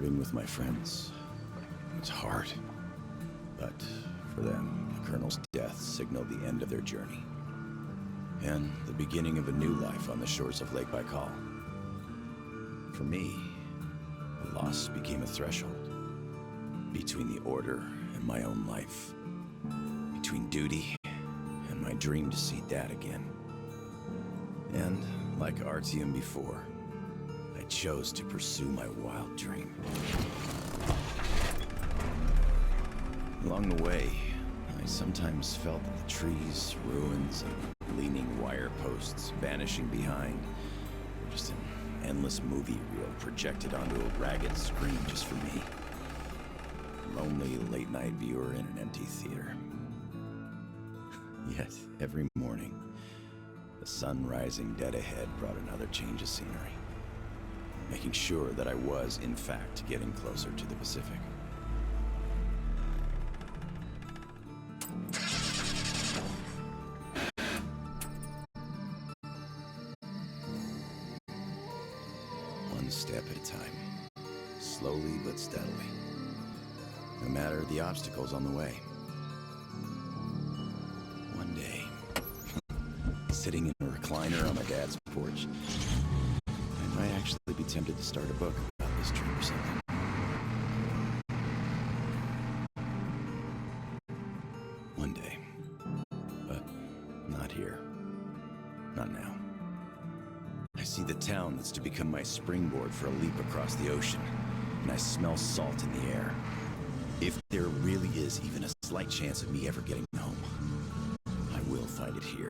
Parting with my friends was hard, but for them, the Colonel's death signaled the end of their journey and the beginning of a new life on the shores of Lake Baikal. For me, the loss became a threshold between the Order and my own life, between duty and my dream to see Dad again. And like Artyom before, I chose to pursue my wild dream. Along the way, I sometimes felt that the trees, ruins, and leaning wire posts vanishing behind were just an endless movie reel projected onto a ragged screen just for me. A lonely late-night viewer in an empty theater. Yet, every morning, the sun rising dead ahead brought another change of scenery, making sure that I was, in fact, getting closer to the Pacific. One step at a time, slowly but steadily, no matter the obstacles on the way. One day, sitting in a recliner on my dad's porch, I might actually be tempted to start a book about this trip or something. One day. But not here. Not now. I see the town that's to become my springboard for a leap across the ocean, and I smell salt in the air. If there really is even a slight chance of me ever getting home, I will find it here.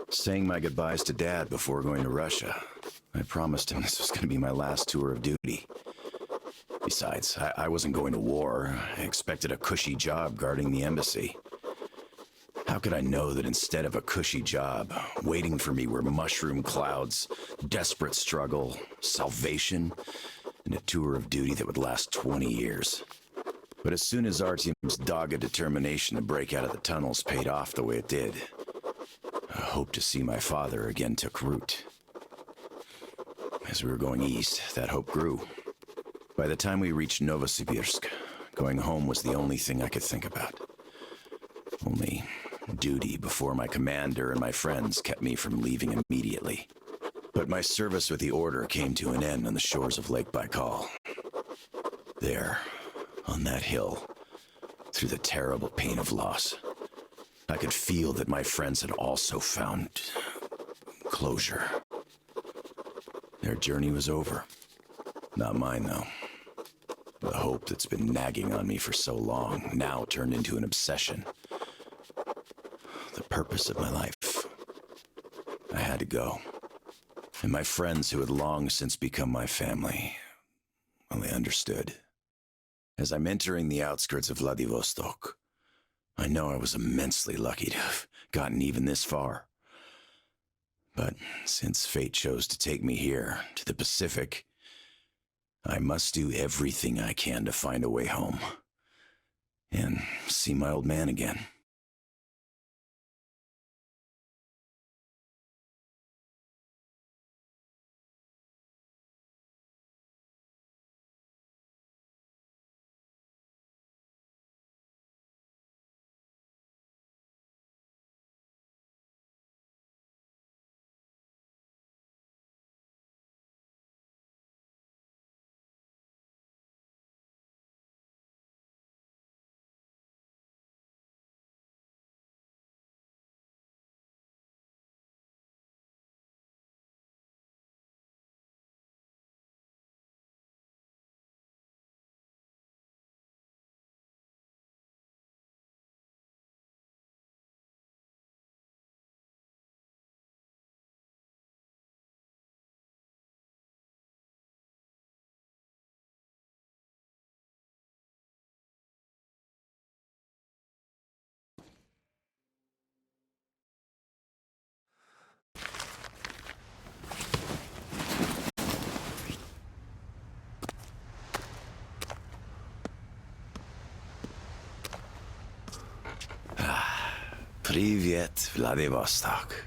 Saying my goodbyes to Dad before going to Russia. I promised him this was going to be my last tour of duty. Besides, I wasn't going to war. I expected a cushy job guarding the embassy. How could I know that instead of a cushy job, waiting for me were mushroom clouds, desperate struggle, salvation, and a tour of duty that would last 20 years? But as soon as Artyom's dogged determination to break out of the tunnels paid off the way it did, a hope to see my father again took root. As we were going east, that hope grew. By the time we reached Novosibirsk, going home was the only thing I could think about. Only duty before my commander and my friends kept me from leaving immediately. But my service with the Order came to an end on the shores of Lake Baikal. There, on that hill, through the terrible pain of loss, I could feel that my friends had also found closure. Their journey was over. Not mine, though. The hope that's been nagging on me for so long now turned into an obsession. The purpose of my life. I had to go. And my friends who had long since become my family, well, they understood. As I'm entering the outskirts of Vladivostok, I know I was immensely lucky to have gotten even this far. But since fate chose to take me here, to the Pacific, I must do everything I can to find a way home and see my old man again. Привет, Vladivostok.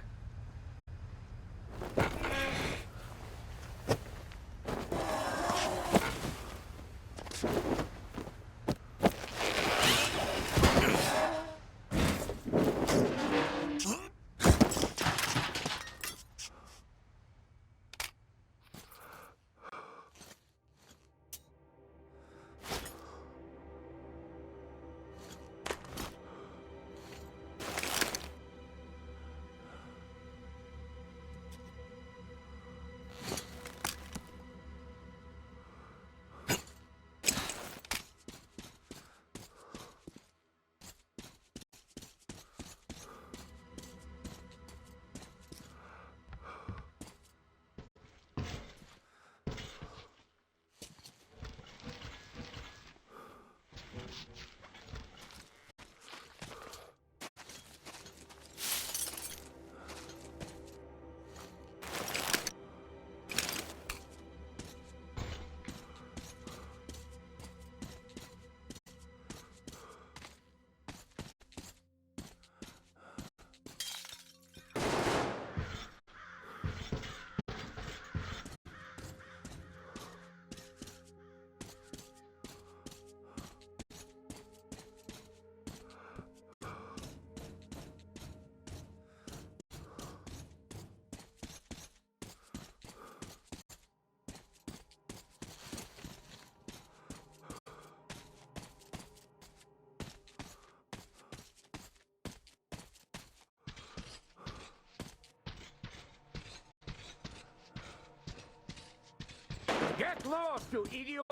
Get lost, you idiot!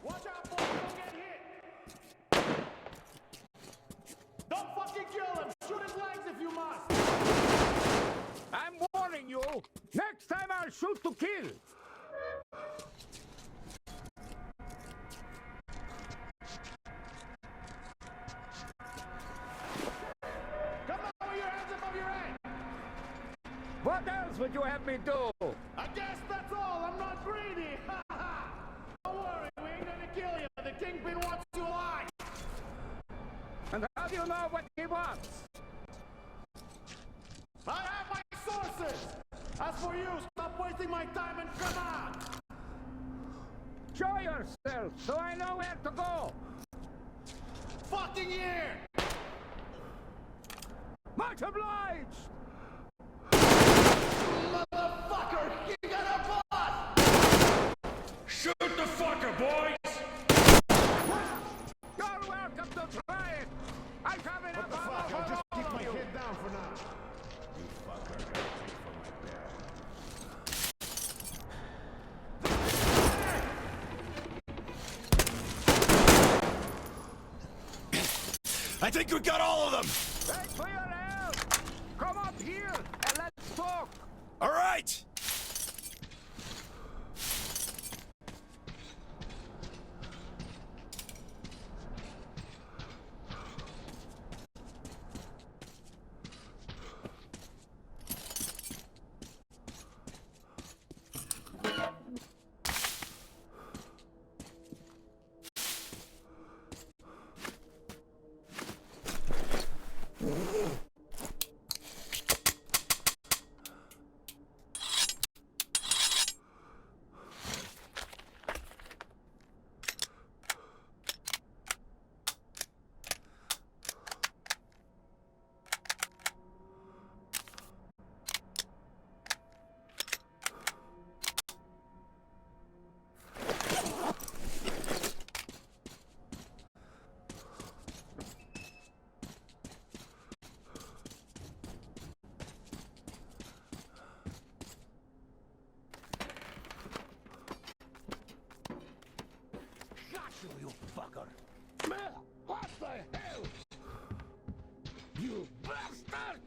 Watch out, boy! Don't get hit! Don't fucking kill him! Shoot his legs if you must! I'm warning you! Next time I'll shoot to kill! Come on with your hands above your head! What else would you have me do? I guess that's all. I'm not greedy. Don't worry, we ain't gonna kill you. The Kingpin wants you alive. And how do you know what he wants? I have my sources. As for you, stop wasting my time and come on. Show yourself so I know where to go. Fucking here. Much obliged. Motherfucker! You got a boss! Shoot the fucker, boys! You're welcome to try it! I have enough ammo for Just all keep of my you! head down for now. You fucker, I gotta take for my bad. I think we got all of them! Thanks for your help! Come up here and let's talk! All right! You fucker! What the hell? You bastard!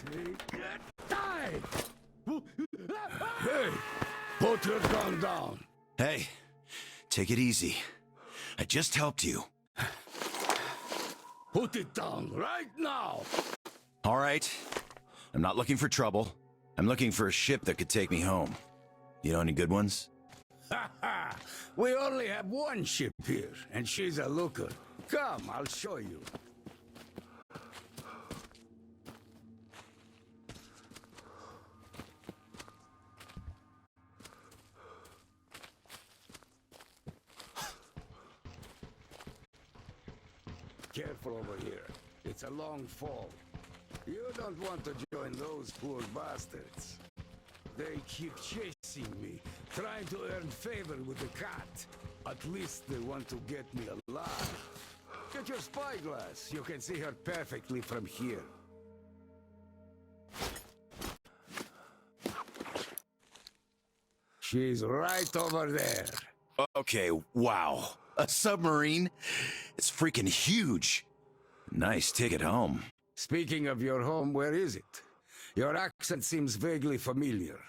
Take it! Die! Hey! Put your gun down! Hey, take it easy. I just helped you. Put it down right now! All right. I'm not looking for trouble. I'm looking for a ship that could take me home. You know any good ones? Ha ha! We only have one ship here, and she's a looker. Come, I'll show you. Careful over here. It's a long fall. You don't want to join those poor bastards. They keep chasing me, trying to earn favor with the cat. At least they want to get me alive. Get your spyglass. You can see her perfectly from here. She's right over there. Okay, wow. A submarine? It's freaking huge. Nice ticket home. Speaking of your home, where is it? Your accent seems vaguely familiar.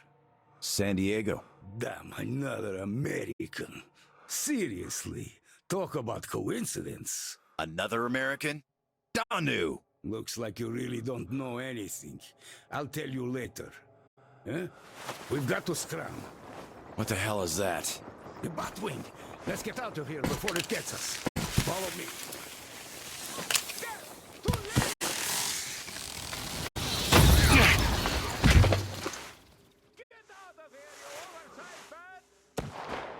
San Diego. Damn, another American. Seriously, talk about coincidence. Another American? Danu! Looks like you really don't know anything. I'll tell you later. Huh? We've got to scram. What the hell is that? The Batwing! Let's get out of here before it gets us. Follow me. Get out of here, you oversized man!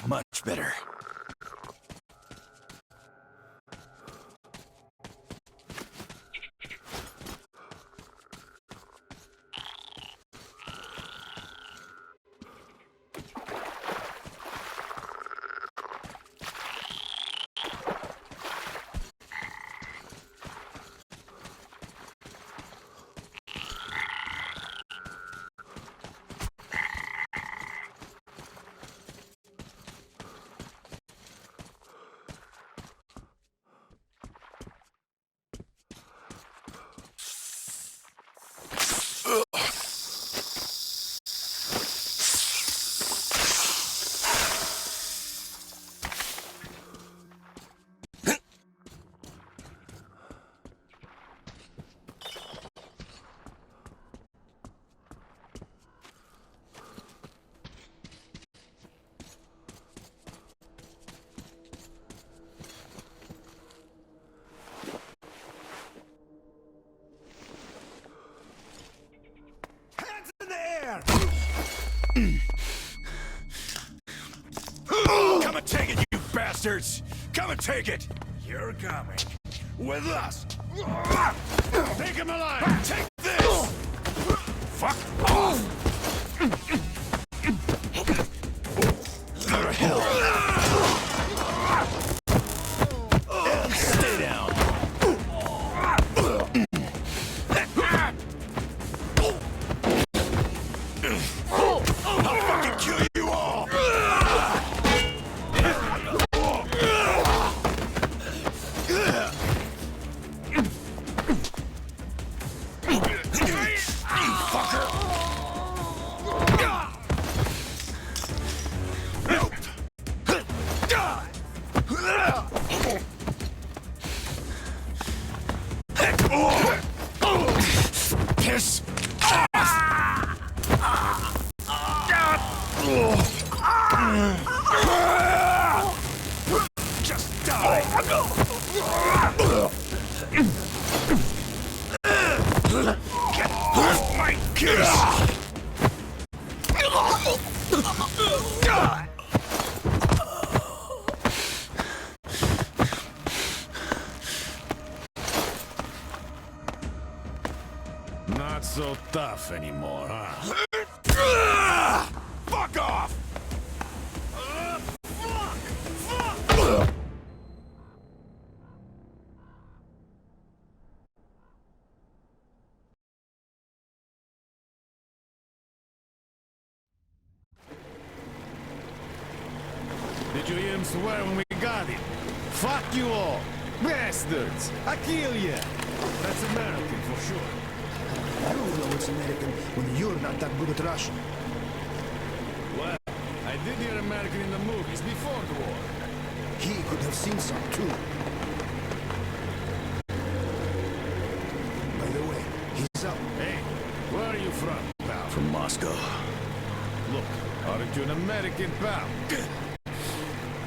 Much better. Come and take it, you bastards! Come and take it! You're coming. With us! Take him alive! Take this! Fuck off! Go to hell! Stay down! I'll fucking kill you all! Piss just die! Get off my kiss! Not so tough anymore, huh? Fuck off! Did you hear him swear when we got him? Fuck you all! Bastards! I kill ya! That's American for sure. You know it's American when you're not that good at Russian. Well, I did hear American in the movies before the war. He could have seen some too. By the way, he's up. Hey, where are you from, pal? From Moscow. Look, aren't you an American, pal?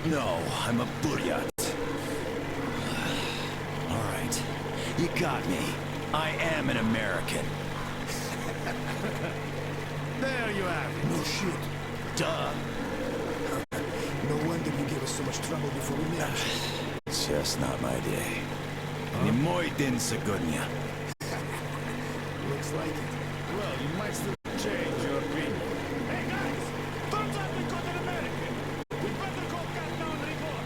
No, I'm a buryat. All right, you got me. I am an American. There you have it. No shit. Duh. No wonder you gave us so much trouble before we met. It's just not my day. Не мой день сегодня. Looks like it. Well, you might still change your opinion. Hey guys! Turns out we got an American! We better call Captain on report!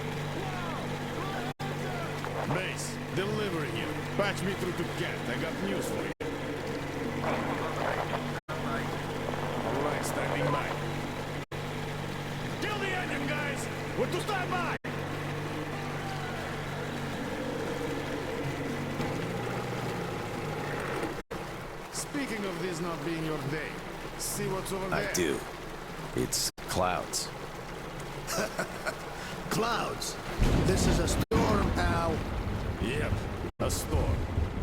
Wow! Base, delivering you. Patch me through to Cat. I got news for you. Alright, standing by. Kill the engine, guys! We're to stand by! Speaking of this not being your day, see what's over there? I do. It's clouds. Clouds. This is a storm, pal. Yep, a storm.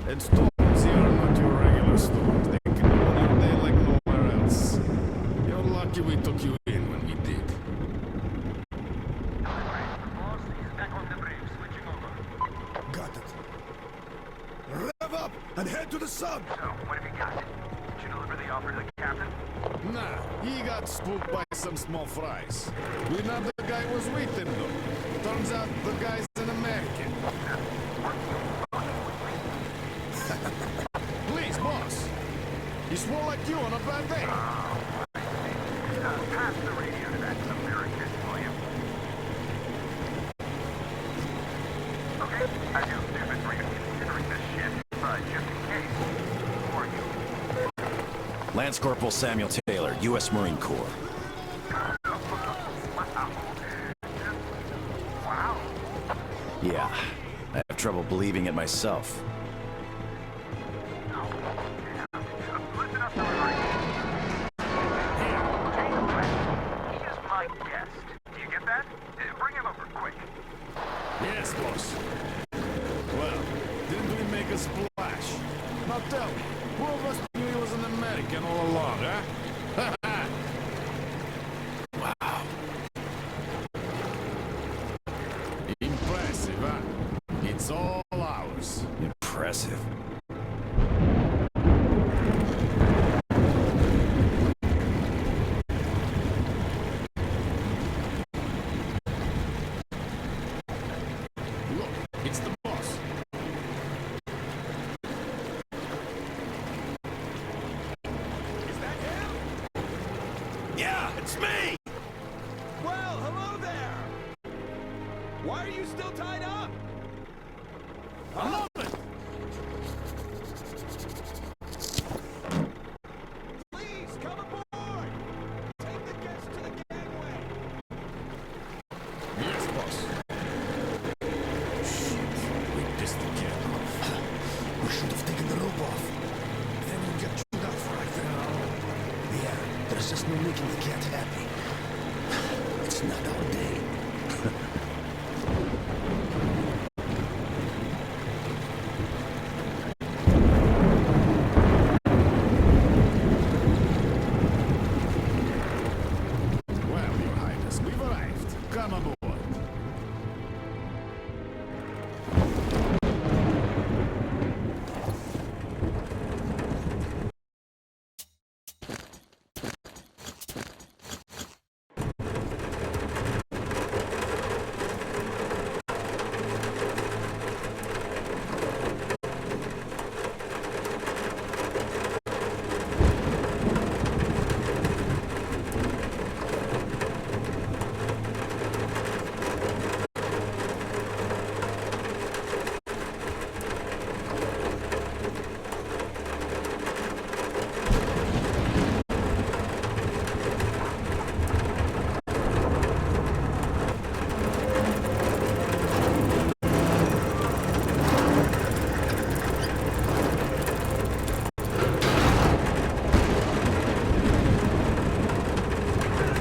And storms here are not your regular storms. They can go on your day like nowhere else. You're lucky we took you in when we did. Got it. Rev up and head to the sub. So, what have you got? Did you deliver the offer to the captain? Nah, he got spooked by some small fries. We know the guy was with him though. Turns out the guy's an American. Please, boss. He swore like you on a bad day. Pass the radio to that American, will you? Okay, I feel stupid for you considering this shit, but just in case, who are you? Lance Corporal Samuel Taylor, U.S. Marine Corps. Wow. Yeah, I have trouble believing it myself. Listen up to the radio. He is my guest. Do you get that? Bring him over, quick. Yes, boss. Well, didn't we make a splash? Now tell me, who of us knew he was an American all along, huh? Wow. Impressive, huh? It's all ours. Impressive. It's me! Well, hello there! Why are you still tied up? Huh? Please, come aboard! Take the guests to the gangway! Yes, boss. Shit, we pissed the kid off. We should have taken the rope off. Then we'd get chewed out for like that. Yeah, there's just no making the cat happy. It's not our day. Well, Your Highness, we've arrived. Come aboard.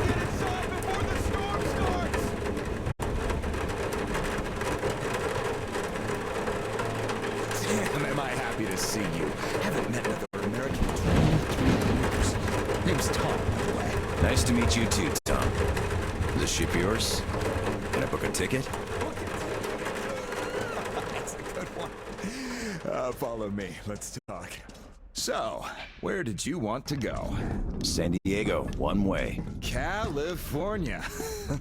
Get inside before the storm starts! Damn, am I happy to see you. Haven't met another American in 23 years. Name's Tom, by the way. Nice to meet you too, Tom. Is this ship yours? Can I book a ticket? That's a good one. Follow me. Let's talk. So, where did you want to go? San Diego, one way. California.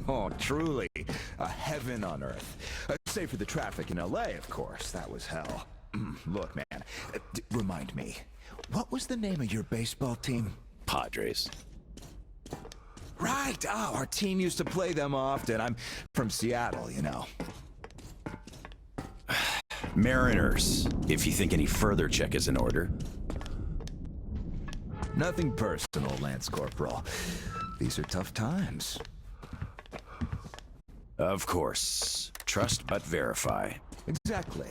Oh, truly. A heaven on earth. Save for the traffic in LA, of course. That was hell. Look, man. Remind me. What was the name of your baseball team? Padres. Right. Oh, our team used to play them often. I'm from Seattle, you know. Mariners, if you think any further check is in order. Nothing personal, Lance Corporal. These are tough times. Of course. Trust but verify. Exactly.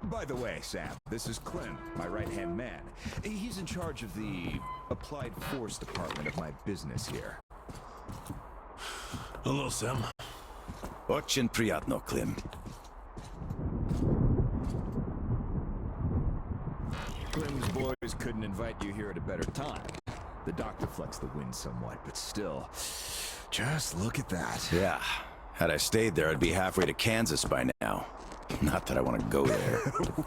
By the way, Sam, this is Clem, my right-hand man. He's in charge of the Applied Force department of my business here. Hello, Sam. Очень приятно, Klim. Clem's boys couldn't invite you here at a better time. The doctor flexed the wind somewhat, but still, just look at that. Yeah. Had I stayed there, I'd be halfway to Kansas by now. Not that I want to go there.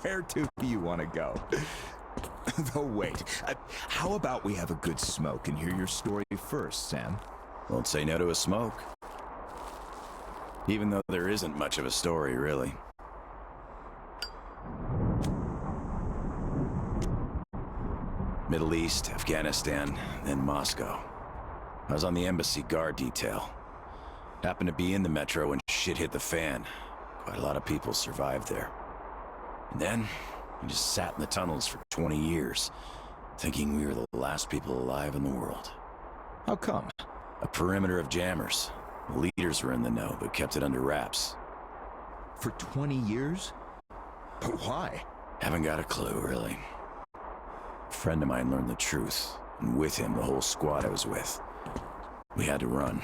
Where do you want to go? Though wait, how about we have a good smoke and hear your story first, Sam? Won't say no to a smoke. Even though there isn't much of a story, really. Middle East, Afghanistan, then Moscow. I was on the embassy guard detail. Happened to be in the metro when shit hit the fan. Quite a lot of people survived there. And then, we just sat in the tunnels for 20 years, thinking we were the last people alive in the world. How come? A perimeter of jammers. The leaders were in the know, but kept it under wraps. For 20 years? But why? Haven't got a clue, really. A friend of mine learned the truth, and with him, the whole squad I was with. We had to run.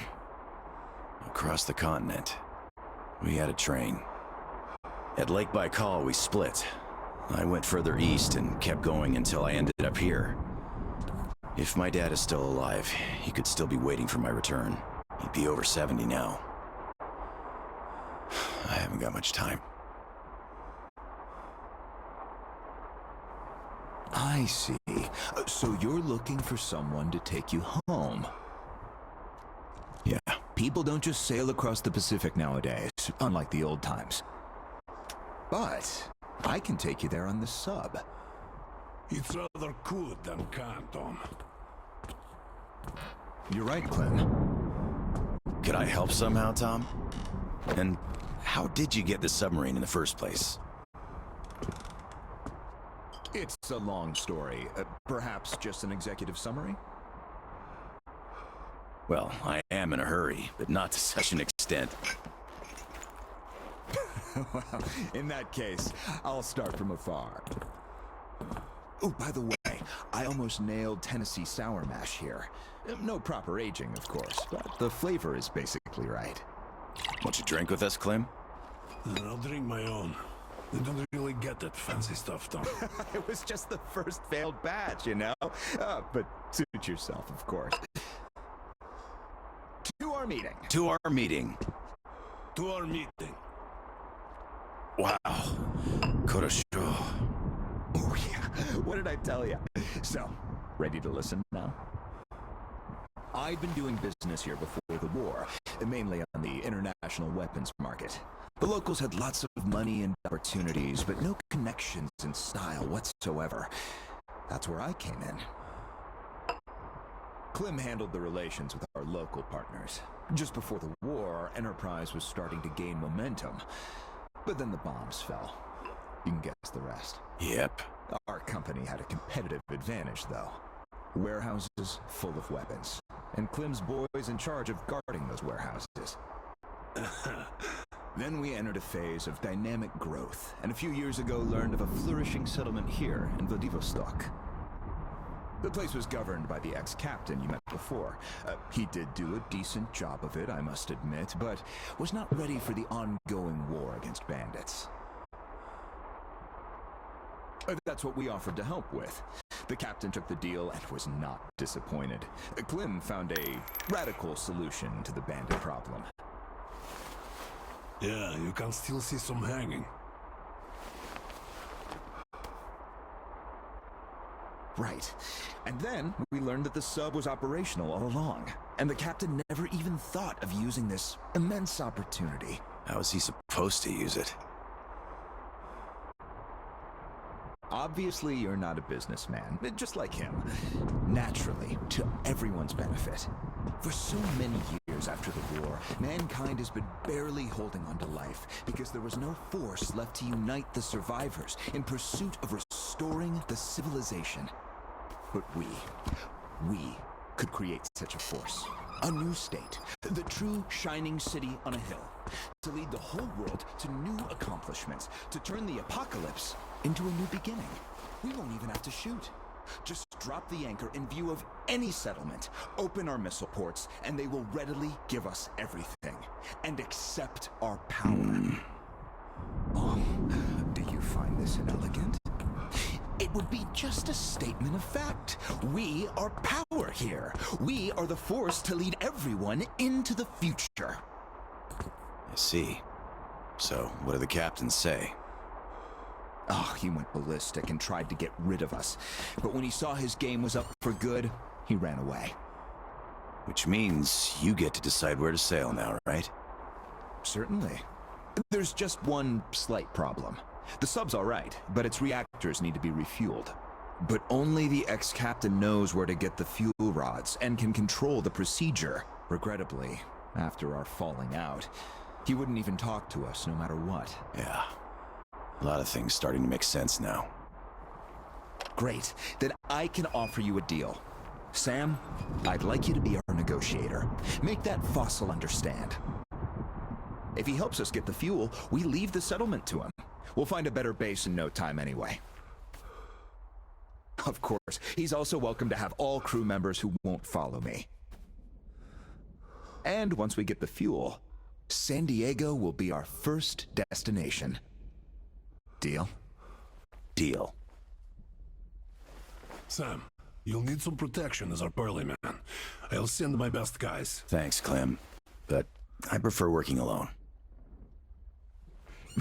Across the continent. We had a train. At Lake Baikal, we split. I went further east and kept going until I ended up here. If my dad is still alive, he could still be waiting for my return. He'd be over 70 now. I haven't got much time. I see. So you're looking for someone to take you home. Yeah. People don't just sail across the Pacific nowadays, unlike the old times. But I can take you there on the sub. It's rather could than can't, Tom. You're right, Clem. Could I help somehow, Tom? And how did you get the submarine in the first place? It's a long story. Perhaps just an executive summary? Well, I am in a hurry, but not to such an extent. Well, in that case, I'll start from afar. Oh, by the way, I almost nailed Tennessee sour mash here. No proper aging, of course, but the flavor is basically right. Want you drink with us, Clem? I'll drink my own. I don't really get that fancy stuff, Tom. It was just the first failed batch, you know? But suit yourself, of course. To our meeting. To our meeting. To our meeting. Wow. Korosho. Oh, yeah. What did I tell you? So, ready to listen now? I'd been doing business here before the war, mainly on the international weapons market. The locals had lots of money and opportunities, but no connections in style whatsoever. That's where I came in. Clem handled the relations with our local partners. Just before the war, our enterprise was starting to gain momentum. But then the bombs fell. You can guess the rest. Yep. Our company had a competitive advantage, though. Warehouses full of weapons. And Clem's boys in charge of guarding those warehouses. Then we entered a phase of dynamic growth, and a few years ago learned of a flourishing settlement here in Vladivostok. The place was governed by the ex-captain you met before. He did do a decent job of it, I must admit, but was not ready for the ongoing war against bandits. That's what we offered to help with. The captain took the deal and was not disappointed. Clem found a radical solution to the bandit problem. Yeah, you can still see some hanging. Right. And then we learned that the sub was operational all along, and the captain never even thought of using this immense opportunity. How was he supposed to use it? Obviously, you're not a businessman, just like him. Naturally, to everyone's benefit. For so many years after the war, mankind has been barely holding on to life because there was no force left to unite the survivors in pursuit of restoring the civilization. But we could create such a force. A new state, the true shining city on a hill, to lead the whole world to new accomplishments, to turn the apocalypse into a new beginning. We won't even have to shoot. Just drop the anchor in view of any settlement, open our missile ports, and they will readily give us everything, and accept our power. Oh, do you find this inelegant? It would be just a statement of fact. We are power here. We are the force to lead everyone into the future. I see. So, what do the captains say? Oh, he went ballistic and tried to get rid of us. But when he saw his game was up for good, he ran away. Which means you get to decide where to sail now, right? Certainly. There's just one slight problem. The sub's all right, but its reactors need to be refueled. But only the ex-captain knows where to get the fuel rods and can control the procedure. Regrettably, after our falling out, he wouldn't even talk to us no matter what. Yeah. A lot of things starting to make sense now. Great. Then I can offer you a deal. Sam, I'd like you to be our negotiator. Make that fossil understand. If he helps us get the fuel, we leave the settlement to him. We'll find a better base in no time anyway. Of course, he's also welcome to have all crew members who won't follow me. And once we get the fuel, San Diego will be our first destination. Deal? Deal. Sam, you'll need some protection as our Pearly Man. I'll send my best guys. Thanks, Clem. But I prefer working alone.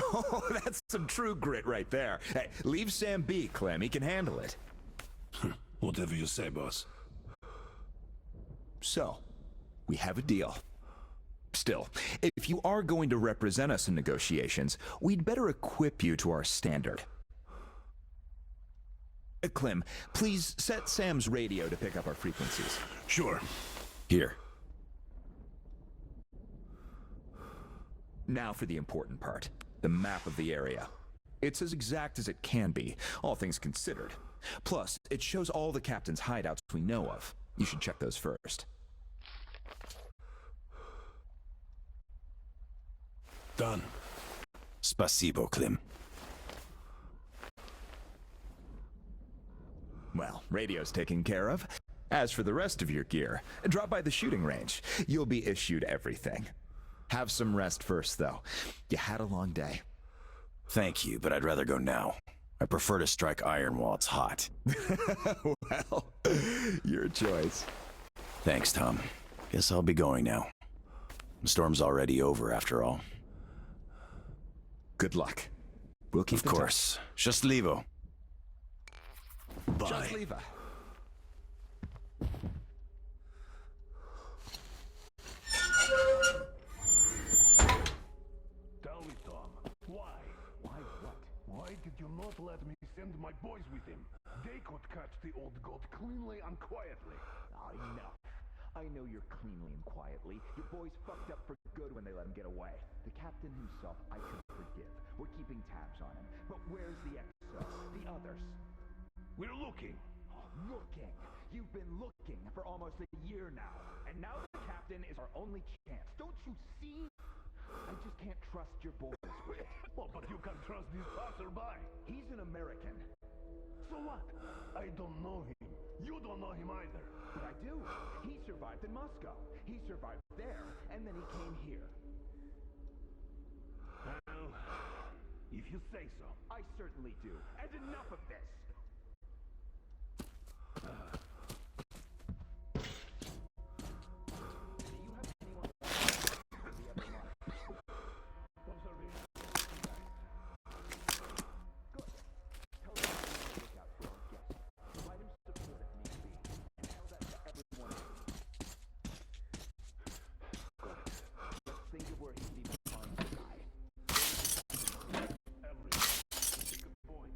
Oh, that's some true grit right there. Hey, leave Sam be, Clem. He can handle it. Whatever you say, boss. So, we have a deal. Still, if you are going to represent us in negotiations, we'd better equip you to our standard. Clem, please set Sam's radio to pick up our frequencies. Sure. Here. Now for the important part, the map of the area. It's as exact as it can be, all things considered. Plus, it shows all the captain's hideouts we know of. You should check those first. Done. Spasibo, Klim. Well, radio's taken care of. As for the rest of your gear, drop by the shooting range. You'll be issued everything. Have some rest first, though. You had a long day. Thank you, but I'd rather go now. I prefer to strike iron while it's hot. Well, your choice. Thanks, Tom. Guess I'll be going now. The storm's already over, after all. Good luck. We'll keep Of course. Счастливо. Bye. Счастливо. Tell me, Tom, why? Why what? Why did you not let me send my boys with him? They could catch the old goat cleanly and quietly. Enough. I know you're cleanly and quietly. Your boys fucked up for good when they let him get away. The captain himself, I could forgive. We're keeping tabs on him. But where's the XO? The others? We're looking. Looking. You've been looking for almost a year now. And now the captain is our only chance. Don't you see? I just can't trust your boys with it. Well, but you can trust this passerby. He's an American. So what? I don't know him. You don't know him either. But I do. He survived in Moscow. He survived there, and then he came here. Well, if you say so. I certainly do. And enough of this. Do you have anyone the other month? Observation. Good. Tell them to look out for our guest. Provide him support if need be. And tell that to everyone else. Good. Let's think of where he could even find the guy. Good point.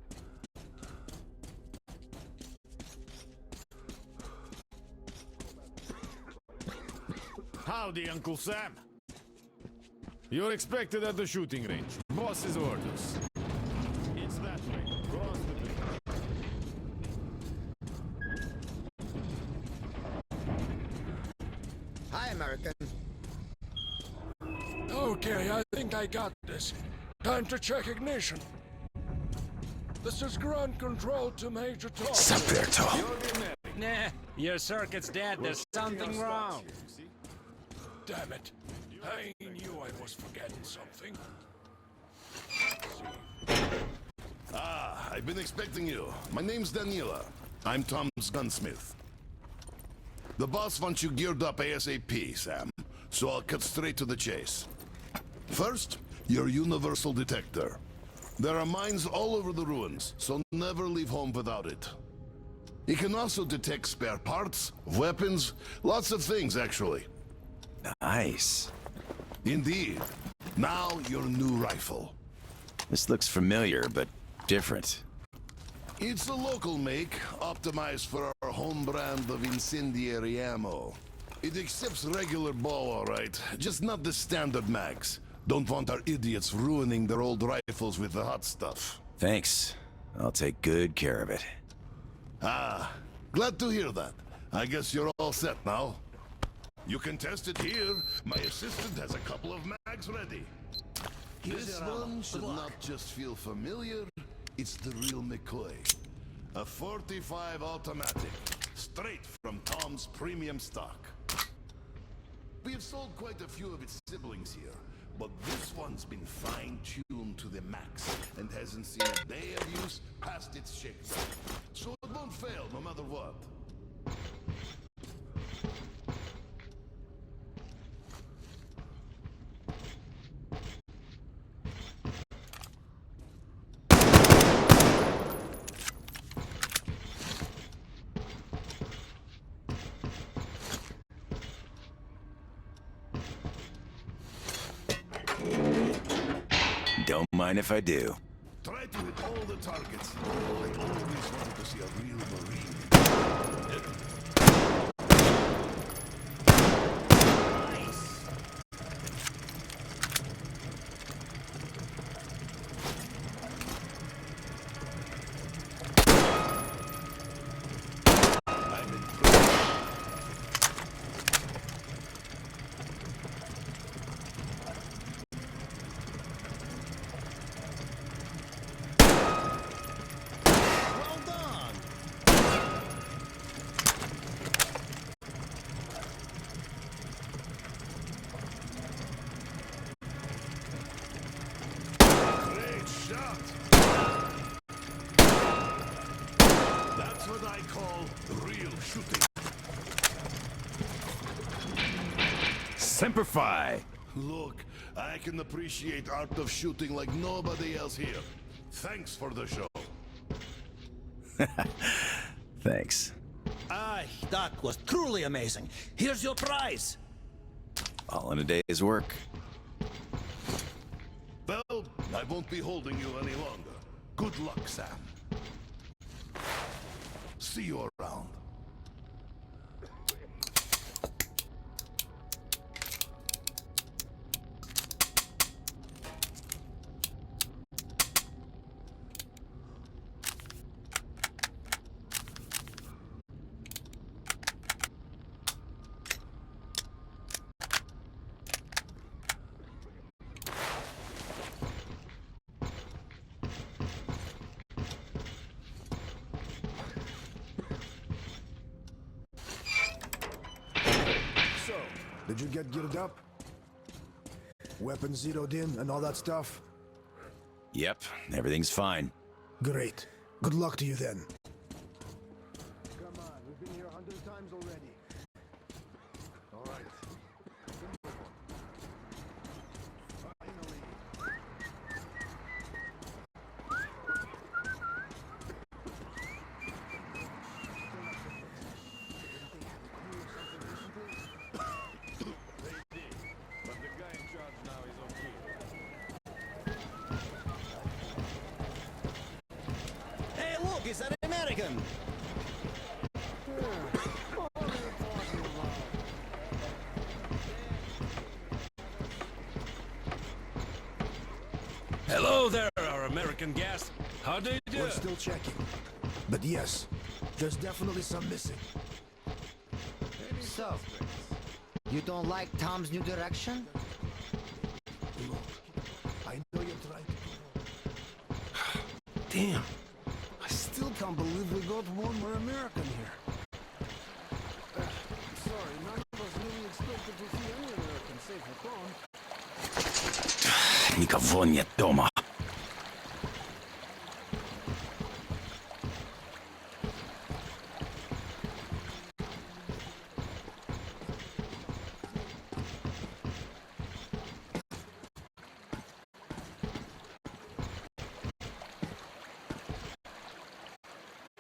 Howdy, Uncle Sam. You're expected at the shooting range. Boss's orders. It's that way. Cross the street. Hi, American. Okay, I think I got this. Time to check ignition. This is ground control to Major Tom. Saperto. Nah, your circuit's dead. There's something wrong. Damn it. I knew I was forgetting something. Ah, I've been expecting you. My name's Daniela. I'm Tom's gunsmith. The boss wants you geared up ASAP, Sam. So I'll cut straight to the chase. First, your universal detector. There are mines all over the ruins, so never leave home without it. It can also detect spare parts, weapons, lots of things, actually. Nice. Indeed. Now, your new rifle. This looks familiar, but different. It's a local make, optimized for our home brand of incendiary ammo. It accepts regular bow, all right, just not the standard mags. Don't want our idiots ruining their old rifles with the hot stuff. Thanks. I'll take good care of it. Ah, glad to hear that. I guess you're all set now. You can test it here. My assistant has a couple of mags ready. This one should not just feel familiar. It's the real McCoy. A 45 automatic, straight from Tom's premium stock. We have sold quite a few of its siblings here, but this one's been fine-tuned to the max and hasn't seen a day of use past its shakedown. So it won't fail no matter what. Don't mind if I do. Try to hit all the targets. Oh, I always wanted to see a real Marine. That's what I call real shooting. Semper Fi! Look, I can appreciate art of shooting like nobody else here. Thanks for the show. Thanks. Aye, that was truly amazing. Here's your prize. All in a day's work. Well, I won't be holding you any longer. Good luck, Sam. See you around. Did you get geared up? Weapons zeroed in and all that stuff? Yep, everything's fine. Great. Good luck to you then. Come on, we've been here 100 times already. All right. Finally. Hey, look, it's an American. Hello there, our American guest. How do you do? We're still checking. But yes, there's definitely some missing. So, you don't like Tom's new direction? Look, I know you're trying to... Damn. I still can't believe we got one more American here. Sorry, none of us really expected to see any American safe at home. Никого нет дома.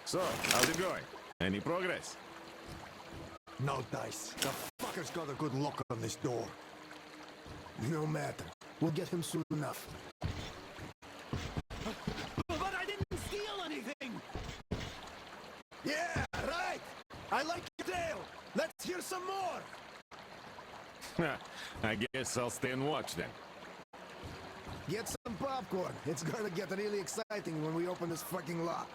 So, how's it going? Any progress? No dice. The fucker's got a good lock on this door. No matter. We'll get him soon enough. But I didn't steal anything! Yeah, right! I like your tale! Let's hear some more! I guess I'll stay and watch then. Get some popcorn. It's gonna get really exciting when we open this fucking lock.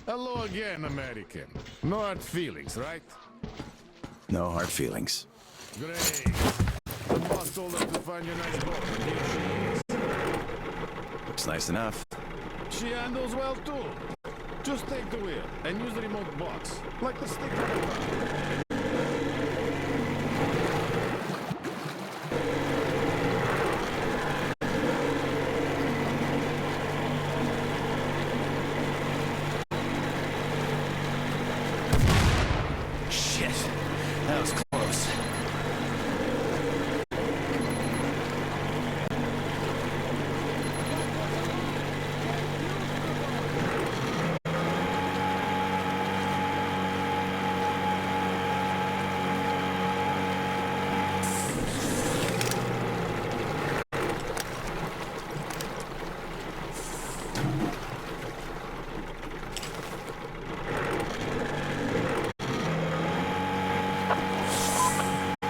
Hello again, American. No hard feelings, right? No hard feelings. Great. The boss told us to find you a nice boat. Here she is. Looks nice enough. She handles well too. Just take the wheel and use the remote box, like the stick on the ground. That was close.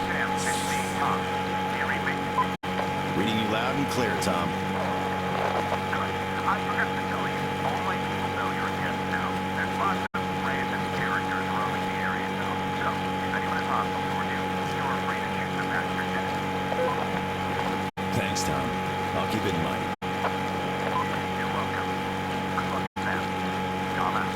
Sam, it's me, Tom. Can you read me? Reading you loud and clear, Tom. Good. I forgot to tell you, all my people know you're a guest now. There's lots of random characters roaming the area now. So, if anyone is hostile toward you, you're free to shoot them back your desk. Thanks, Tom. I'll keep it in mind. You're welcome. Good luck, Sam. Tom out.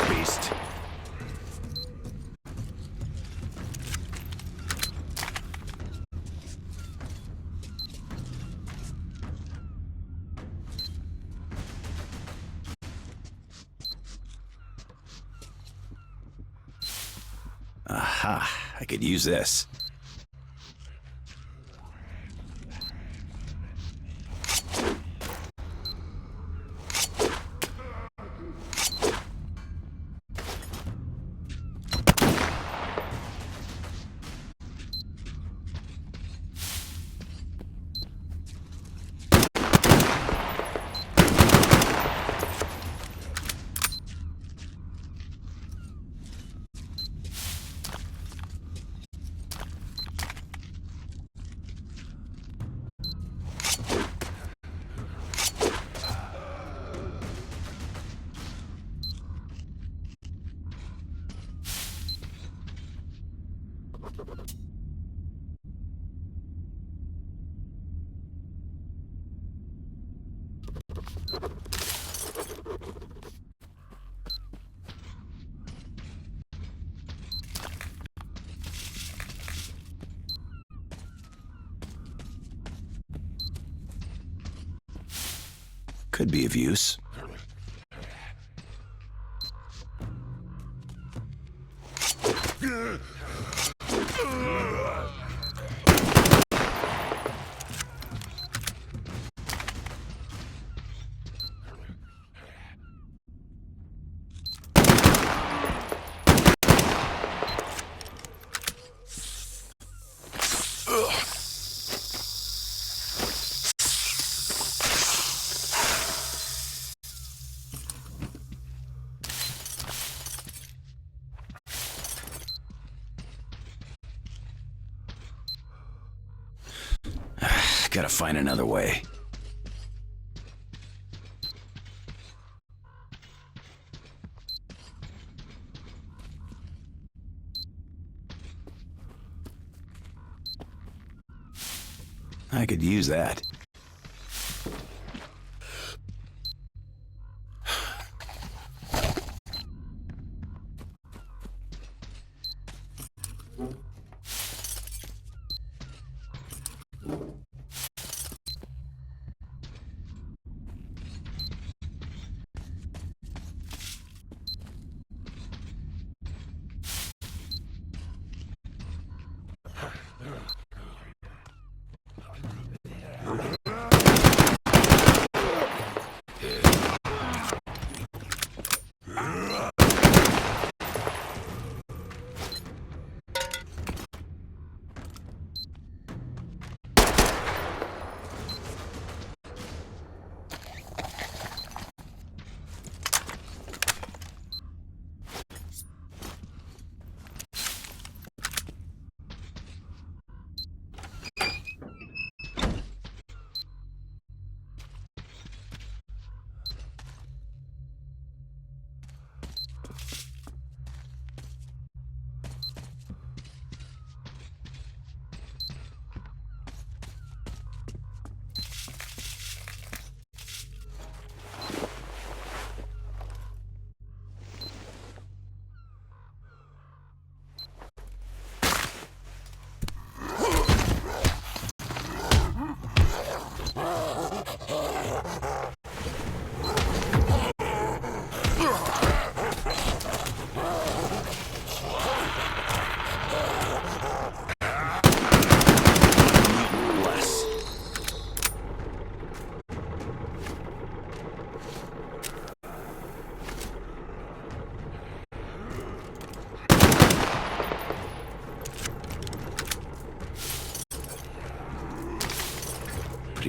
Beast. Aha, I could use this. Could be of use. Gotta find another way. I could use that.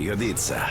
Пригодится.